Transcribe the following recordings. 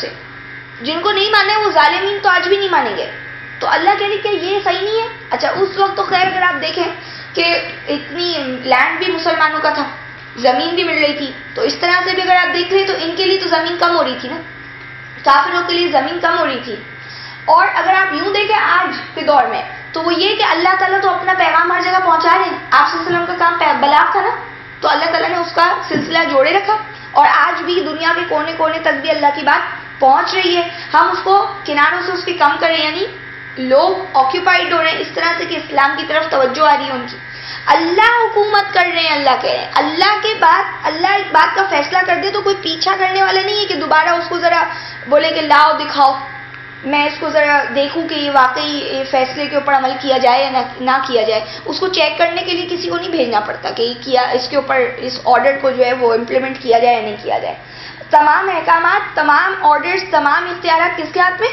سے. جن کو نہیں ماننا ہے وہ ظالمین تو آج بھی نہیں مانیں گے. تو اللہ کہہ رہی کہ یہ صحیح نہیں ہے. اچھا اس وقت تو خیر اگر آپ دیکھیں کہ اتنی لینڈ بھی مسلمانوں کا تھا, زمین بھی مل رہی تھی, تو اس طرح سے بھی اگر آپ دیکھ رہے تو ان کے لیے تو زمین کم ہو رہی تھی نا, کافروں کے لیے زمین کم ہو رہی تھی. اور اگر آپ یوں دیکھیں آج کے دور میں تو وہ یہ کہ اللہ تعالیٰ تو اپنا پیغام ہر جگہ پہنچا رہے ہیں. آپ صلی اللہ علیہ وسلم کا کام بلاغ تھا نا, تو اللہ تعالیٰ نے اس کا سلسلہ جوڑے رکھا, اور آج بھی دنیا کے کونے کونے تک بھی اللہ کی بات پہنچ رہی ہے. ہم اس کو کناروں سے اس کی کم کریں, یعنی لوگ آکیوپائڈ ہو رہے ہیں اس طرح سے کہ اسلام کی طرف توجہ آ رہی ہے ان کی. اللہ حکومت کر رہے ہیں, اللہ کہہ رہے ہیں. اللہ کے بعد اللہ ایک بات کا فیصلہ کر دے تو کوئی پیچھا کرنے والا نہیں ہے کہ دوبارہ اس کو ذرا بولے کہ لاؤ دکھاؤ, میں اس کو ذرا دیکھوں کہ یہ واقعی فیصلے کے اوپر عمل کیا جائے یا نہ کیا جائے. اس کو چیک کرنے کے لیے کسی کو نہیں بھیجنا پڑتا کہ یہ کیا, اس کے اوپر اس آرڈر کو جو ہے وہ امپلیمنٹ کیا جائے یا نہیں کیا جائے. تمام احکامات, تمام آرڈرز, تمام اختیارات کس کے ہاتھ میں؟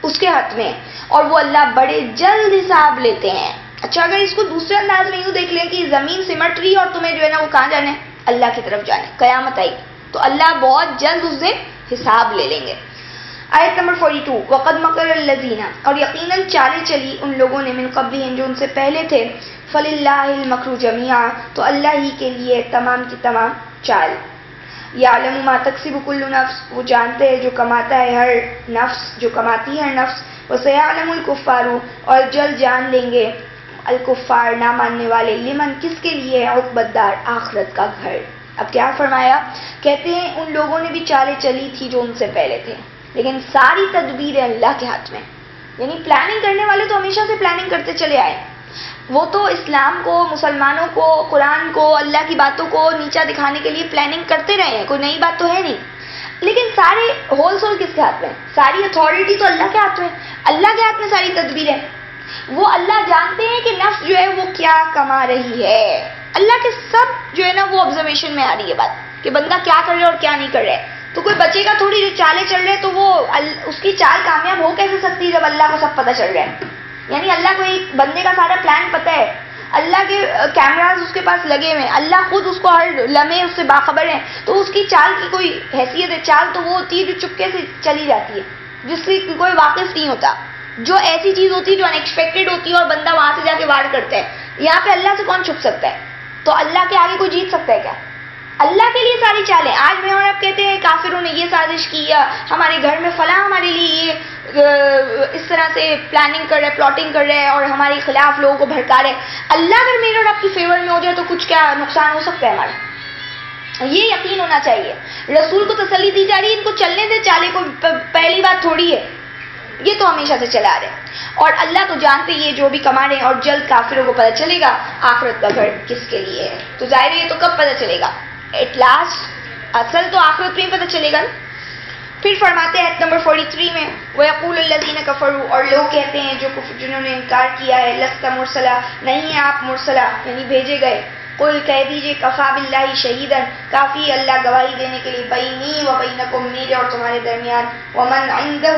اس کے ہاتھ میں, اور وہ اللہ بڑے جلد حساب لیتے ہیں. اچھا اگر اس کو دوسرے انداز میں یوں دیکھ لیں کہ زمین سمٹ رہی اور تمہیں جو ہے نا وہ کہاں جانا ہے؟ اللہ کی طرف جانا ہے. قیامت آئی تو اللہ بہت جلد اس دن حساب لے لیں گے. آیت نمبر 42, وقد مکر الذین, اور یقیناً چالیں چلی ان لوگوں نے, من قبلہم, جو ان سے پہلے تھے, فللہ المکر جمیعا, تو اللہ ہی کے لیے تمام کی تمام چال. یعلم ما تکسب کل نفس, وہ جانتے ہیں جو کماتا ہے ہر نفس, جو کماتی ہے ہر نفس. وسیعلم الکفار, اور جلد جان لیں گے الکفار, نہ ماننے والے, لمن, کس کے لیے, عقبی الدار, آخرت کا گھر. اب کیا فرمایا؟ کہتے ہیں ان لوگوں نے بھی چالیں چلی تھی جو ان سے پہلے تھے, لیکن ساری تدبیر اللہ کے ہاتھ میں. یعنی پلاننگ کرنے والے تو ہمیشہ سے پلاننگ کرتے چلے آئے. وہ تو اسلام کو, مسلمانوں کو, قرآن کو, اللہ کی باتوں کو نیچا دکھانے کے لیے پلاننگ کرتے رہے ہیں, کوئی نئی بات تو ہے نہیں. لیکن سارے ہول سول کس کے ہاتھ میں؟ ساری اتھارٹی تو اللہ کے ہاتھ میں, اللہ کے ہاتھ میں ساری تدبیر ہے. وہ اللہ جانتے ہیں کہ نفس جو ہے وہ کیا کما رہی ہے. اللہ کے سب جو ہے نا وہ آبزرویشن میں آ رہی ہے بات کہ بندہ کیا کر رہا ہے اور کیا نہیں کر رہا ہے. تو کوئی بچے کا تھوڑی جو چالیں چل رہے تو وہ اس کی چال کامیاب ہو کیسے سکتی جب اللہ کو سب پتہ چل رہا ہے. یعنی اللہ کو ایک بندے کا سارا پلان پتہ ہے, اللہ کے کیمراز اس کے پاس لگے ہوئے ہیں, اللہ خود اس کو ہر لمحے اس سے باخبر ہے. تو اس کی چال کی کوئی حیثیت ہے؟ چال تو وہ ہوتی ہے جو چپکے سے چلی جاتی ہے, جس سے کوئی واقف نہیں ہوتا, جو ایسی چیز ہوتی ہے جو ان ایکسپیکٹڈ ہوتی ہے اور بندہ وہاں سے جا کے وار کرتا ہے. یہاں پہ اللہ سے کون چھپ سکتا ہے؟ تو اللہ کے آگے کوئی جیت سکتا ہے کیا؟ اللہ کے لیے ساری چالیں. آج میں اور آپ کہتے ہیں کافروں نے یہ سازش کی, ہمارے گھر میں فلاں ہمارے لیے یہ اس طرح سے پلاننگ کر رہے, پلاٹنگ کر رہے ہیں اور ہمارے خلاف لوگوں کو بھڑکا رہے. اللہ اگر میرے اور آپ کی فیور میں ہو جائے تو کچھ کیا نقصان ہو سکتا ہے ہمارا؟ یہ یقین ہونا چاہیے. رسول کو تسلی دی جا رہی ہے, ان کو چلنے دے چالے, کو پہلی بات تھوڑی ہے, یہ تو ہمیشہ سے چلا رہے ہیں. اور اللہ تو جانتے یہ جو بھی کما رہے ہیں, اور جلد کافروں کو پتہ چلے گا آخرت کا گھر کس کے لیے ہے. تو ظاہر ہے یہ تو کب پتہ چلے گا؟ ایٹ لاسٹ اصل تو آخرت میں ہی پتہ چلے گا. پھر فرماتے ہیں نمبر 43 میں, وَيَقُولُ الَّذِينَ كَفَرُوا, اور لوگ کہتے ہیں جنہوں نے انکار کیا ہے, لَسْتَ مُرْسَلًا, نہیں ہے آپ مرسلہ یعنی بھیجے گئے. قل کہہ دیجئے کفا باللہ شہیداً, کافی اللہ گواہی دینے کے لیے, بینی و بینکم, میرے اور تمہارے درمیان, ومن عندہ,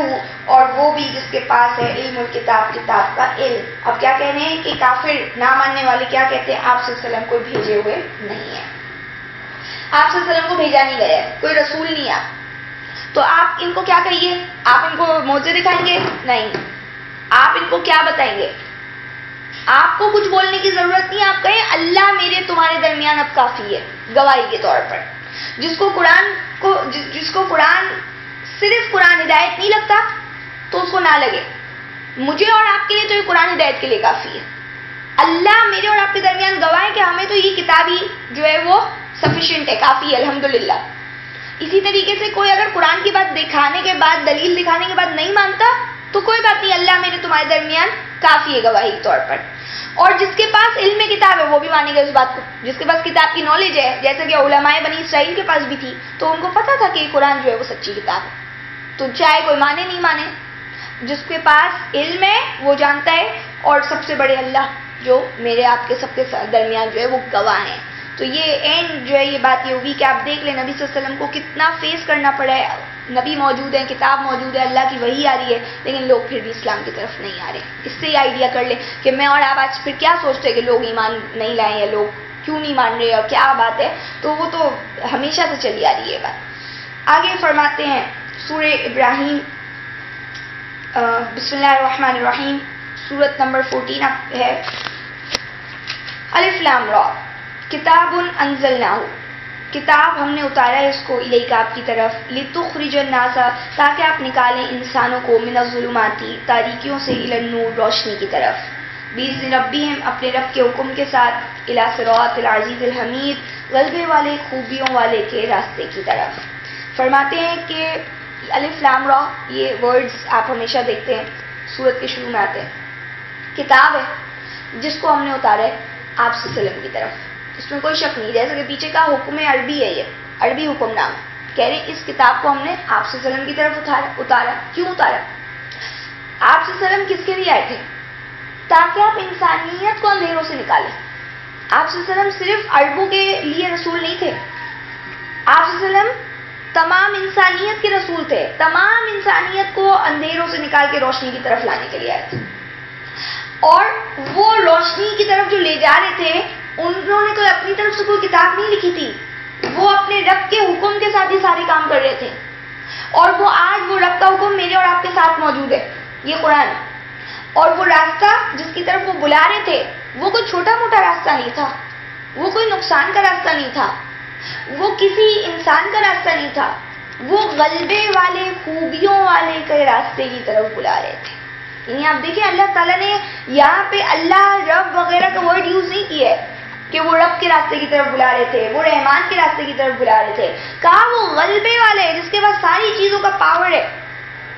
اور وہ بھی جس کے پاس ہے, علم الکتاب, کتاب کا علم. اب کیا کہنے ہیں کہ کافر نہ ماننے والے کیا کہتے ہیں؟ آپ صلی اللہ علیہ وسلم کو بھیجے ہوئے نہیں ہے, آپ صلی اللہ علیہ وسلم کو بھیجا نہیں گیا ہے, کوئی رسول نہیں ہے. تو آپ ان کو کیا کہیے؟ آپ ان کو معجزے دکھائیں گے؟ نہیں. آپ ان کو کیا بتائیں گے؟ آپ کو کچھ بولنے کی ضرورت نہیں. آپ کہیں اللہ میرے تمہارے درمیان اب کافی ہے گواہی کے طور پر. جس کو قرآن صرف قرآن ہدایت نہیں لگتا تو اس کو نہ لگے. مجھے اور آپ کے لیے تو یہ قرآن ہدایت کے لیے کافی ہے. اللہ میرے اور آپ کے درمیان گواہ ہے کہ ہمیں تو یہ کتاب ہی جو ہے وہ سفیشینٹ ہے, کافی ہے, الحمدللہ. اسی طریقے سے کوئی اگر قرآن کی بات دکھانے کے بعد, دلیل دکھانے کے بعد نہیں مانتا تو کوئی بات نہیں, اللہ میرے تمہارے درمیان کافی ہے گواہی کے طور پر. اور جس کے پاس علم کتاب ہے وہ بھی مانے گا اس بات کو, جس کے پاس کتاب کی نالج ہے, جیسا کہ علماء بنی اسرائیل کے پاس بھی تھی, تو ان کو پتا تھا کہ قرآن جو ہے وہ سچی کتاب ہے. تو چاہے کوئی مانے نہیں مانے, جس کے پاس علم ہے وہ جانتا ہے, اور سب سے بڑے اللہ جو میرے آپ کے سب کے درمیان جو ہے وہ گواہ ہیں. تو یہ اینڈ جو ہے یہ بات یہ ہوگی کہ آپ دیکھ لیں نبی صلی اللہ علیہ وسلم کو کتنا فیس کرنا پڑا ہے. نبی موجود ہیں, کتاب موجود ہے, اللہ کی وحی آ رہی ہے, لیکن لوگ پھر بھی اسلام کی طرف نہیں آ رہے. اس سے یہ آئیڈیا کر لیں کہ میں اور آپ آج پھر کیا سوچتے ہیں کہ لوگ ایمان نہیں لائیں یا لوگ کیوں نہیں مان رہے اور کیا بات ہے. تو وہ تو ہمیشہ سے چلی آ رہی ہے بات. آگے فرماتے ہیں سورہ ابراہیم بسم اللہ الرحمن الرحیم سورت نمبر 14 ہے. الف لام را کتاب انزلناہ، کتاب ہم نے اتارا ہے اس کو الیک آپ کی طرف، لتخرج الناس تاکہ آپ نکالیں انسانوں کو من الظلمات تاریکیوں سے الی النور روشنی کی طرف، باذن ربہم اپنے رب کے حکم کے ساتھ، الی صراط العزیز الحمید غلبے والے خوبیوں والے کے راستے کی طرف. فرماتے ہیں کہ الف لام را یہ ورڈز آپ ہمیشہ دیکھتے ہیں سورت کے شروع میں آتے ہیں. کتاب ہے جس کو ہم نے اتارا ہے آپ صلی اللہ علیہ وسلم کی طرف، اس میں کوئی شک نہیں. جیسے کہ پیچھے کا حکم عربی ہے، یہ عربی حکم نام کہہ رہے ہیں اس کتاب کو ہم نے آپ صلی اللہ علیہ وسلم کی طرف اتارا. کیوں اتارا؟ آپ صلی اللہ علیہ وسلم کس کے لیے آئے تھے؟ تاکہ آپ انسانیت کو اندھیروں سے نکالیں. آپ صلی اللہ علیہ وسلم صرف عربوں کے لیے رسول نہیں تھے، آپ صلی اللہ علیہ وسلم تمام انسانیت کے رسول تھے. تمام انسانیت کو اندھیروں سے نکال کے روشنی کی طرف لانے کے لیے آئے تھے. اور وہ روشنی کی طرف جو لے جا رہے تھے انہوں نے کوئی اپنی طرف سے کوئی کتاب نہیں لکھی تھی، وہ اپنے رب کے حکم کے ساتھ یہ سارے کام کر رہے تھے. اور وہ آج وہ رب کا حکم میرے اور آپ کے ساتھ موجود ہے، یہ قرآن. اور وہ راستہ جس کی طرف وہ بلا رہے تھے وہ کوئی چھوٹا موٹا راستہ نہیں تھا، وہ کوئی نقصان کا راستہ نہیں تھا، وہ کسی انسان کا راستہ نہیں تھا، وہ غلبے والے خوبیوں والے کے راستے کی طرف بلا رہے تھے. یعنی آپ دیکھیں اللہ تعالیٰ نے یہاں پہ اللہ رب وغیرہ کا ورڈ یوز نہیں کیا ہے کہ وہ رب کے راستے کی طرف بلا رہے تھے، وہ رحمان کے راستے کی طرف بلا رہے تھے. کہا وہ غلبے والے جس کے پاس ساری چیزوں کا پاور ہے،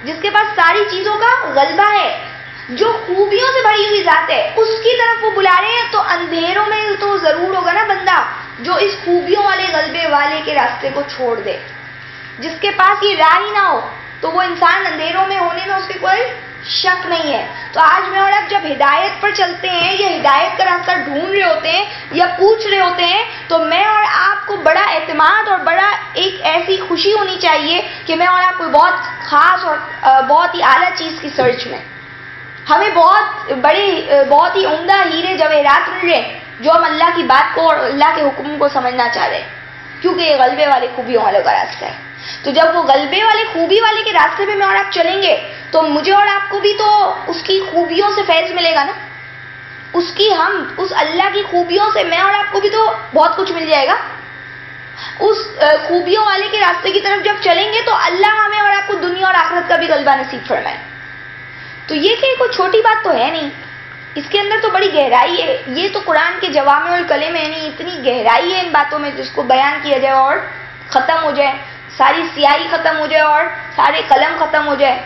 جس کے پاس ساری چیزوں کا غلبہ ہے، جو خوبیوں سے بھری ہوئی ذات ہے، اس کی طرف وہ بلا رہے ہیں. تو اندھیروں میں تو ضرور ہوگا نا بندہ جو اس خوبیوں والے غلبے والے کے راستے کو چھوڑ دے. جس کے پاس یہ راہ ہی نہ ہو تو وہ انسان اندھیروں میں ہونے میں اس کے کوئی شک نہیں ہے. تو آج میں اور اب جب ہدایت پر چلتے ہیں یا ہدایت کا راستہ ڈھونڈ رہے ہوتے ہیں یا پوچھ رہے ہوتے ہیں تو میں اور آپ کو بڑا اعتماد اور بڑا ایک ایسی خوشی ہونی چاہیے کہ میں اور آپ کوئی بہت خاص اور بہت ہی اعلیٰ چیز کی سرچ میں، ہمیں بہت ہی عمدہ ہیرے جواہرات مل رہے ہیں جو ہم اللہ کی بات کو اور اللہ کے حکم کو سمجھنا چاہ رہے ہیں، کیونکہ یہ غلبے والے خوبیوں والے کا راستہ ہے. تو جب وہ غلبے والے خوبی والے کے راستے پہ میں اور آپ چلیں گے تو مجھے اور آپ کو بھی تو اس کی خوبیوں سے فیض ملے گا نا، اس اللہ کی خوبیوں سے میں اور آپ کو بھی تو بہت کچھ مل جائے گا. اس خوبیوں والے کے راستے کی طرف جب چلیں گے تو اللہ ہمیں اور آپ کو دنیا اور آخرت کا بھی غلبہ نصیب فرمائے. تو یہ کہ کوئی چھوٹی بات تو ہے نہیں، اس کے اندر تو بڑی گہرائی ہے. یہ تو قرآن کے جوامع الکلم ہے، نہیں اتنی گہرائی ہے ان باتوں میں جس کو بیان کیا جائے اور ختم ہو جائے، ساری سیاہی ختم ہو جائے اور سارے قلم ختم ہو جائے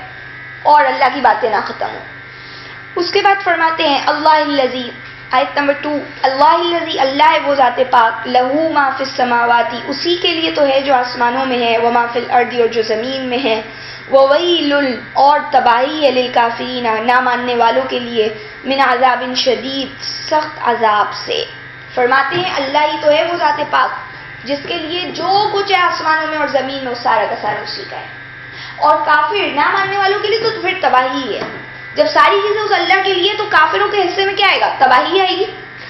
اور اللہ کی باتیں نہ ختم ہو. اس کے بعد فرماتے ہیں اللہ الذی، آیت نمبر 2، اللہ الذی اللہ ہے وہ ذات پاک، لہو ما فی السماوات اسی کے لیے تو ہے جو آسمانوں میں ہے، وما فی الارض اور جو زمین میں ہے، وویل اور تباہی ہے للکافرین نہ ماننے والوں کے لیے، من عذاب شدید سخت عذاب سے. فرماتے ہیں اللہ ہی تو ہے وہ ذات پاک جس کے لیے جو کچھ ہے آسمانوں میں اور زمین میں وہ سارا کا سارا اسی کا ہے. اور کافر نہ ماننے والوں کے لیے تو پھر تباہی ہے. جب ساری چیزیں اس اللہ کے لیے تو کافروں کے حصے میں کیا آئے گا؟ تباہی آئے گی.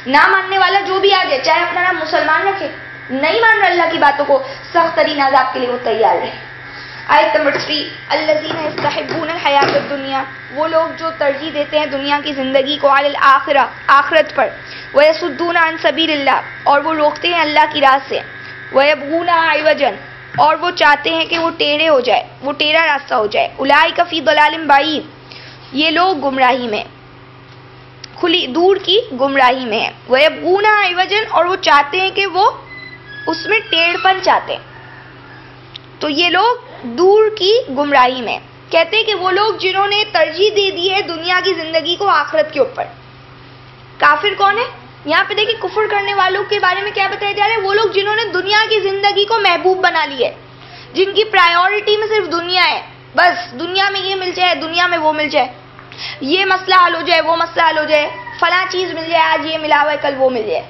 نہ ماننے والا جو بھی آ جائے، چاہے اپنا نام مسلمان رکھے، نہیں مان رہا اللہ کی باتوں کو، سخت ترین عذاب کے لیے وہ تیار رہے. آیت نمبر 3، الذین یستحبون الحیات الدنیا، وہ لوگ جو ترجیح دیتے ہیں دنیا کی زندگی کو، علی الآخرہ آخرت پر، ویصدون عن سبیل اللہ اور وہ روکتے ہیں اللہ کی راہ سے، ویبغونها عوجا اور وہ چاہتے ہیں کہ وہ ٹیڑھے ہو جائے، وہ ٹیڑھا راستہ ہو جائے، اولئک فی ضلال بعید، یہ لوگ گمراہی میں، کھلی دور کی گمراہی میں ہیں. ویبغونها عوجا اور وہ چاہتے ہیں کہ وہ اس میں ٹیڑھ پن چاہتے ہیں، تو یہ لوگ دور کی گمراہی میں. کہتے ہیں کہ وہ لوگ جنہوں نے ترجیح دے دی ہے دنیا کی زندگی کو آخرت کے اوپر. کافر کون ہے؟ یہاں پہ دیکھیں کفر کرنے والوں کے بارے میں کیا بتایا جا رہا ہے، وہ لوگ جنہوں نے دنیا کی زندگی کو محبوب بنا لی ہے، جن کی پرائیورٹی میں صرف دنیا ہے، بس دنیا میں یہ مل جائے، دنیا میں وہ مل جائے، یہ مسئلہ حل ہو جائے، وہ مسئلہ حل ہو جائے، فلاں چیز مل جائے، آج یہ ملا ہوا ہے کل وہ مل جائے.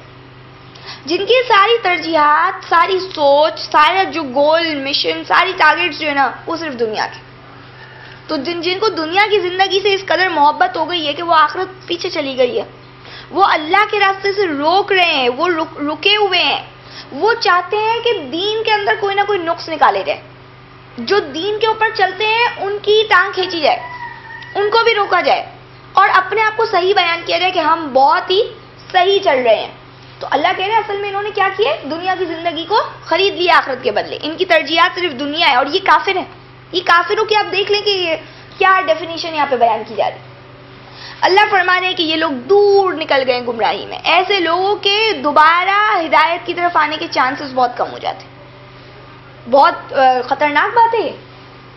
جن کی ساری ترجیحات، ساری سوچ، سارا جو گول مشن، ساری ٹارگیٹس جو ہے نا وہ صرف دنیا کے. تو جن کو دنیا کی زندگی سے اس قدر محبت ہو گئی ہے کہ وہ آخرت پیچھے چلی گئی ہے، وہ اللہ کے راستے سے روک رہے ہیں، وہ رکے ہوئے ہیں، وہ چاہتے ہیں کہ دین کے اندر کوئی نہ کوئی نقص نکالے جائے. جو دین کے اوپر چلتے ہیں ان کی ٹانگ کھینچی جائے، ان کو بھی روکا جائے اور اپنے آپ کو صحیح بیان کیا جائے کہ ہم بہت ہی صحیح چل رہے ہیں. تو اللہ کہہ رہے ہیں اصل میں انہوں نے کیا کیا ہے، دنیا کی زندگی کو خرید لیا آخرت کے بدلے. ان کی ترجیحات صرف دنیا ہے اور یہ کافر ہے. یہ کافروں کی آپ دیکھ لیں کہ یہ کیا ڈیفینیشن یہاں پہ بیان کی جا رہی ہے. اللہ فرما رہے ہیں کہ یہ لوگ دور نکل گئے گمراہی میں. ایسے لوگوں کے دوبارہ ہدایت کی طرف آنے کے چانسز بہت کم ہو جاتے ہیں. بہت خطرناک بات ہے.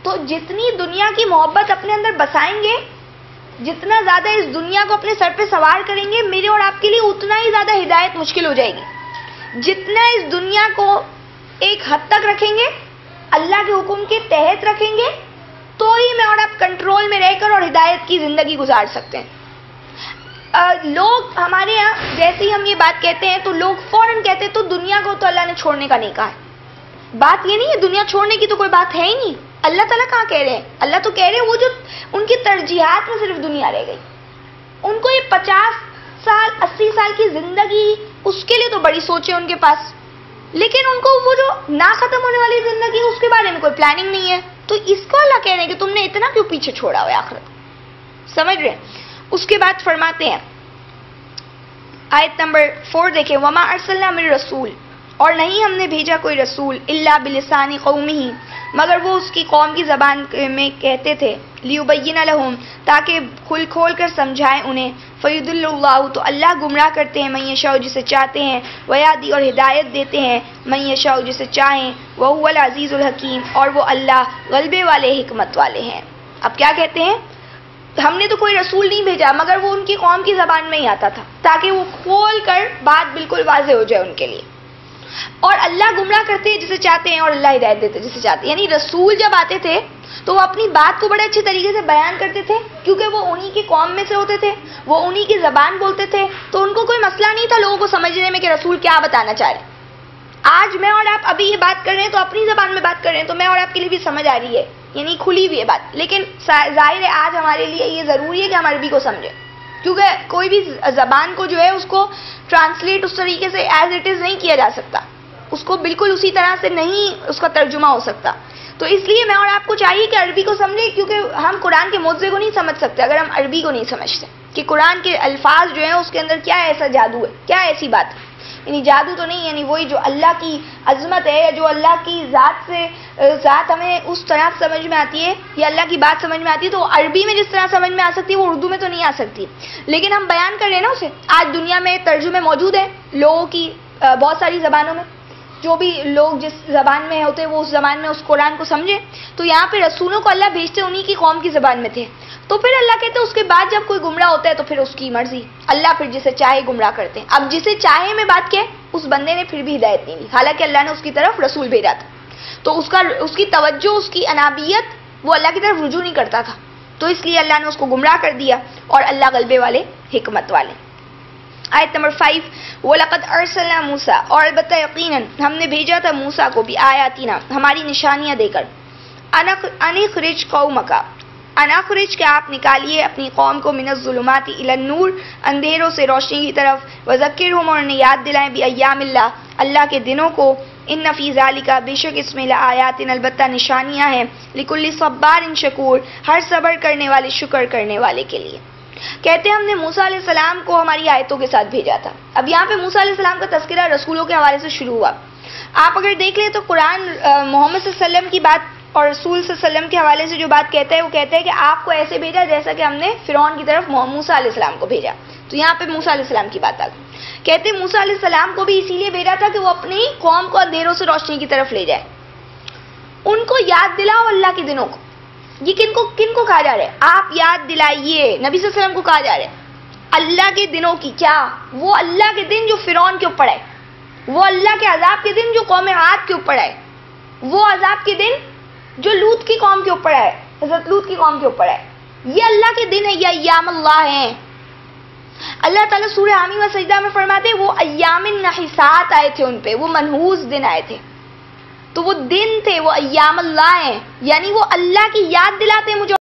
تو جتنی دنیا کی محبت اپنے اندر بسائیں گے، جتنا زیادہ اس دنیا کو اپنے سر پہ سوار کریں گے، میرے اور آپ کے لیے اتنا ہی زیادہ ہدایت مشکل ہو جائے گی. جتنا اس دنیا کو ایک حد تک رکھیں گے، اللہ کے حکم کے تحت رکھیں گے، تو ہی میں اور آپ کنٹرول میں رہ کر اور ہدایت کی زندگی گزار سکتے ہیں. لوگ ہمارے یہاں جیسے ہی ہم یہ بات کہتے ہیں تو لوگ فوراً کہتے ہیں تو دنیا کو تو اللہ نے چھوڑنے کا نہیں کہا ہے. بات یہ نہیں ہے، دنیا چھوڑنے کی تو کوئی بات ہے ہی نہیں. اللہ تعالیٰ کہاں کہہ رہے ہیں؟ اللہ تو کہہ رہے ہیں وہ جو ان کی ترجیحات میں صرف دنیا رہ گئی. ان کو یہ 50 سال 80 سال کی زندگی، اس کے لیے تو بڑی سوچ ہے ان کے پاس، لیکن ان کو وہ جو نہ ختم ہونے والی زندگی اس کے بارے میں کوئی پلاننگ نہیں ہے. تو اس کو اللہ کہہ رہے ہیں کہ تم نے اتنا کیوں پیچھے چھوڑا ہوا ہے آخرت. سمجھ رہے ہیں؟ اس کے بعد فرماتے ہیں آیت نمبر 4 دیکھیں، وما ارسلنا من رسول، اور نہیں ہم نے بھیجا کوئی رسول الا بلسان قومہ، مگر وہ اس کی قوم کی زبان میں کہتے تھے، لیبین لہم، تاکہ کھول کر سمجھائیں انہیں. فیضل اللہ، تو اللہ گمراہ کرتے ہیں من یشاء، جسے چاہتے ہیں، ویہدی، اور ہدایت دیتے ہیں من یشاء، جسے چاہیں، وہو العزیز الحکیم، اور وہ اللہ غلبے والے حکمت والے ہیں. اب کیا کہتے ہیں؟ ہم نے تو کوئی رسول نہیں بھیجا مگر وہ ان کی قوم کی زبان میں ہی آتا تھا، تاکہ وہ کھول کر بات بالکل واضح ہو جائے ان کے لیے. اور اللہ گمراہ کرتے ہیں جسے چاہتے ہیں اور اللہ ہدایت دیتے جسے چاہتے ہیں. یعنی رسول جب آتے تھے تو وہ اپنی بات کو بڑے اچھے طریقے سے بیان کرتے تھے، کیونکہ وہ انہی کی قوم میں سے ہوتے تھے، وہ انہی کی زبان بولتے تھے، تو ان کو کوئی مسئلہ نہیں تھا لوگوں کو سمجھنے میں کہ رسول کیا بتانا چاہ رہے ہیں. آج میں اور آپ ابھی یہ بات کر رہے ہیں تو اپنی زبان میں بات کر رہے ہیں، تو میں اور آپ کے لیے بھی سمجھ آ رہی ہے، یعنی کھلی ہوئی ہے بات. لیکن ظاہر ہے آج ہمارے لیے یہ ضروری ہے کہ ہم عربی کو سمجھیں، کیونکہ کوئی بھی زبان کو جو ہے اس کو ٹرانسلیٹ اس طریقے سے ایز اٹ از نہیں کیا جا سکتا، اس کو بالکل اسی طرح سے نہیں اس کا ترجمہ ہو سکتا. تو اس لیے میں اور آپ کو چاہیے کہ عربی کو سمجھیں، کیونکہ ہم قرآن کے معجزے کو نہیں سمجھ سکتے اگر ہم عربی کو نہیں سمجھتے کہ قرآن کے الفاظ جو ہیں اس کے اندر کیا ایسا جادو ہے، کیا ایسی بات ہے. یعنی جادو تو نہیں، یعنی وہی جو اللہ کی عظمت ہے، جو اللہ کی ذات ہمیں اس طرح سمجھ میں آتی ہے یا اللہ کی بات سمجھ میں آتی ہے، تو عربی میں جس طرح سمجھ میں آ سکتی ہے وہ اردو میں تو نہیں آ سکتی. لیکن ہم بیان کر رہے ہیں نا اسے. آج دنیا میں ترجمے موجود ہیں لوگوں کی بہت ساری زبانوں میں، جو بھی لوگ جس زبان میں ہوتے وہ اس زبان میں اس قرآن کو سمجھے. تو یہاں پہ رسولوں کو اللہ بھیجتے انہی کی قوم کی زبان میں تھے. تو پھر اللہ کہتے ہیں اس کے بعد جب کوئی گمراہ ہوتا ہے تو پھر اس کی مرضی، اللہ پھر جسے چاہے گمراہ کرتے ہیں. اب جسے چاہے میں بات کیا، اس بندے نے پھر بھی ہدایت نہیں دی، حالانکہ اللہ نے اس کی طرف رسول بھیجا تھا. تو اس کی توجہ، اس کی انابیت وہ اللہ کی طرف رجوع نہیں کرتا تھا، تو اس لیے اللہ نے اس کو گمراہ کر دیا. اور اللہ غلبے والے حکمت والے. آیت نمبر 5، وَلَقَدْ أَرْسَلْنَا مُوسَىٰ، اور البتہ یقیناً ہم نے بھیجا تھا موسیٰ کو بھی آیاتنا، ہماری نشانیاں دے کر، أَنْ اخرج قومک، ان اخرج کہ آپ نکالیے اپنی قوم کو من الظلمات الی النور، اندھیروں سے روشنی کی طرف، وذکرہم، اور انہیں یاد دلائیں بایام اللہ، اللہ کے دنوں کو، ان فی ذالک، بے شک اس میں لآیات، البتہ نشانیاں ہیں، لکل صبار شکور، ہر صبر کرنے والے، شکر کرنے والے کے لیے. کہتے ہیں ہم نے موسیٰ علیہ السلام کو ہماری آیتوں کے ساتھ بھیجا تھا. اب یہاں پہ موسیٰ علیہ السلام کا تذکرہ رسولوں کے حوالے سے شروع ہوا. آپ اگر دیکھ لیں تو قرآن محمد صلی اللہ علیہ وسلم کی بات اور رسول صلی اللہ علیہ وسلم کے حوالے سے جو بات کہتا ہے وہ کہتا ہے کہ آپ کو ایسے بھیجا جیسا کہ ہم نے فرعون کی طرف موسیٰ علیہ السلام کو بھیجا. تو یہاں پہ موسیٰ علیہ السلام کی بات آ گئی. کہتے ہیں موسیٰ علیہ السلام کو بھی اسی لیے بھیجا تھا کہ وہ اپنی قوم کو اندھیروں سے روشنی کی طرف لے جائے، ان کو یاد دلاؤ اللہ کے دنوں کو. یہ کن کو کہا جا رہا ہے؟ آپ یاد دلائیے، نبی صلی اللہ علیہ وسلم کو کہا جا رہا ہے اللہ کے دنوں کی. کیا؟ وہ اللہ کے دن جو فرعون کے اوپر ہے، وہ اللہ کے عذاب کے دن جو قوم عاد کے اوپر ہے، وہ عذاب کے دن جو لوط کی قوم کے اوپر ہے، حضرت لوط کی قوم کے اوپر ہے. یہ اللہ کے دن ہے، یہ ایام اللہ ہیں. اللہ تعالیٰ سورہ حامیم و سجدہ میں فرماتے ہیں وہ ایام النحسات آئے تھے ان پہ، وہ منحوس دن آئے تھے. تو وہ دن تھے، وہ ایام اللہ ہیں، یعنی وہ اللہ کی یاد دلاتے ہیں مجھے